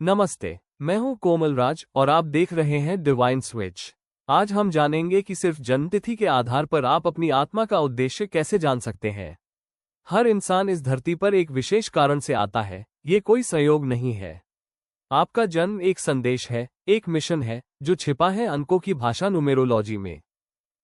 नमस्ते, मैं हूं कोमल राज और आप देख रहे हैं डिवाइन स्विच। आज हम जानेंगे कि सिर्फ जन्मतिथि के आधार पर आप अपनी आत्मा का उद्देश्य कैसे जान सकते हैं। हर इंसान इस धरती पर एक विशेष कारण से आता है, ये कोई संयोग नहीं है। आपका जन्म एक संदेश है, एक मिशन है, जो छिपा है अंकों की भाषा न्यूमेरोलॉजी में।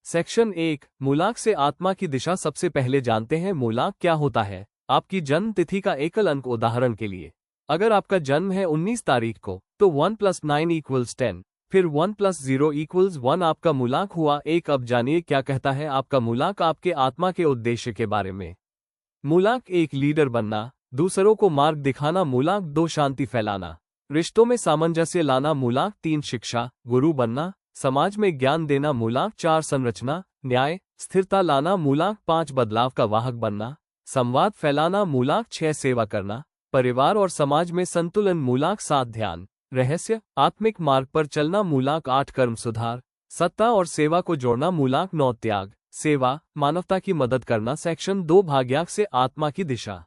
सेक्शन 1, मूलांक से आत्मा की दिशा। सबसे पहले जानते हैं मूलांक क्या होता है। आपकी जन्म तिथि का एकल अंक। उदाहरण के लिए, अगर आपका जन्म है 19 तारीख को, तो 1 + 9 = 10, फिर 1 + 0 = 1 आपका मूलांक हुआ 1। अब जानिए क्या कहता है आपका मूलांक आपके आत्मा के उद्देश्य के बारे में। मूलांक 1, लीडर बनना, दूसरों को मार्ग दिखाना। मूलांक 2, शांति फैलाना, रिश्तों में सामंजस्य लाना। मूलांक 3, शिक्षा, गुरु बनना, समाज में ज्ञान देना। मूलांक 4, संरचना, न्याय, स्थिरता लाना। मूलांक 5, बदलाव का वाहक बनना, संवाद फैलाना। मूलांक 6, सेवा करना, परिवार और समाज में संतुलन। मूलांक 7, ध्यान, रहस्य, आत्मिक मार्ग पर चलना। मूलांक 8, कर्म सुधार, सत्ता और सेवा को जोड़ना। मूलांक 9, त्याग, सेवा, मानवता की मदद करना। सेक्शन 2, भाग्यांक से आत्मा की दिशा।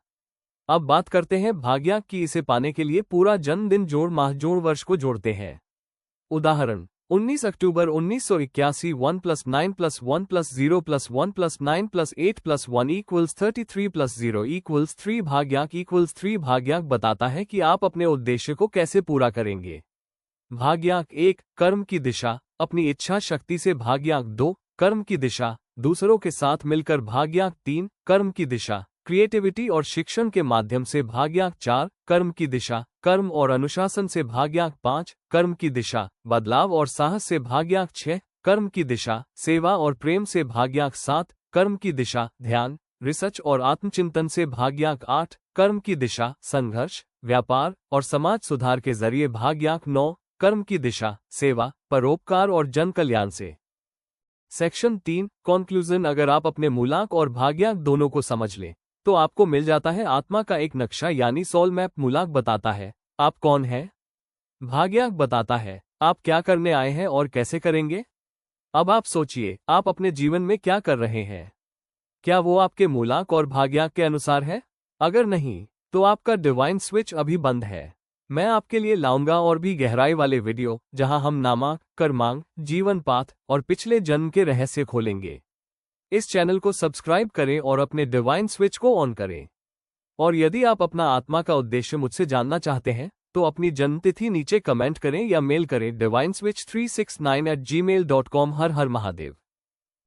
अब बात करते हैं भाग्यांक की। इसे पाने के लिए पूरा जन्मदिन जोड़, माह जोड़, वर्ष को जोड़ते हैं। उदाहरण, 19 अक्टूबर 1981, 1 + 9 + 1 + 0 + 1 + 9 + 8 + 1 = 33 + 0 = 3। भाग्यांक = 3। भाग्यांक बताता है कि आप अपने उद्देश्य को कैसे पूरा करेंगे। भाग्यांक 1, कर्म की दिशा, अपनी इच्छा शक्ति से। भाग्यांक 2, कर्म की दिशा, दूसरों के साथ मिलकर। भाग्यांक 3, कर्म की दिशा, क्रिएटिविटी और शिक्षण के माध्यम से। भाग्यांक 4, कर्म की दिशा, कर्म और अनुशासन से। भाग्यांक 5, कर्म की दिशा, बदलाव और साहस से। भाग्यांक 6, कर्म की दिशा, सेवा और प्रेम से। भाग्यांक 7, कर्म की दिशा, ध्यान, रिसर्च और आत्मचिंतन से। भाग्यांक 8, कर्म की दिशा, संघर्ष, व्यापार और समाज सुधार के जरिए। भाग्यांक 9, कर्म की दिशा, सेवा, परोपकार और जन कल्याण से। Section 3, conclusion. अगर आप अपने मूलांक और भाग्यांक दोनों को समझ लें, तो आपको मिल जाता है आत्मा का एक नक्शा, यानी सोल मैप। मूलांक बताता है आप कौन हैं, भाग्यांक बताता है आप क्या करने आए हैं और कैसे करेंगे। अब आप सोचिए, आप अपने जीवन में क्या कर रहे हैं? क्या वो आपके मूलांक और भाग्यांक के अनुसार है? अगर नहीं, तो आपका डिवाइन स्विच अभी बंद है। मैं आपके लिए लाऊंगा और भी गहराई वाले वीडियो, जहां हम नामांक, कर्मांक, जीवन पाथ और पिछले जन्म के रहस्य खोलेंगे। इस चैनल को सब्सक्राइब करें और अपने डिवाइन स्विच को ऑन करें। और यदि आप अपना आत्मा का उद्देश्य मुझसे जानना चाहते हैं, तो अपनी जन्मतिथि नीचे कमेंट करें या मेल करें divineswitch369@gmail.com। हर हर महादेव।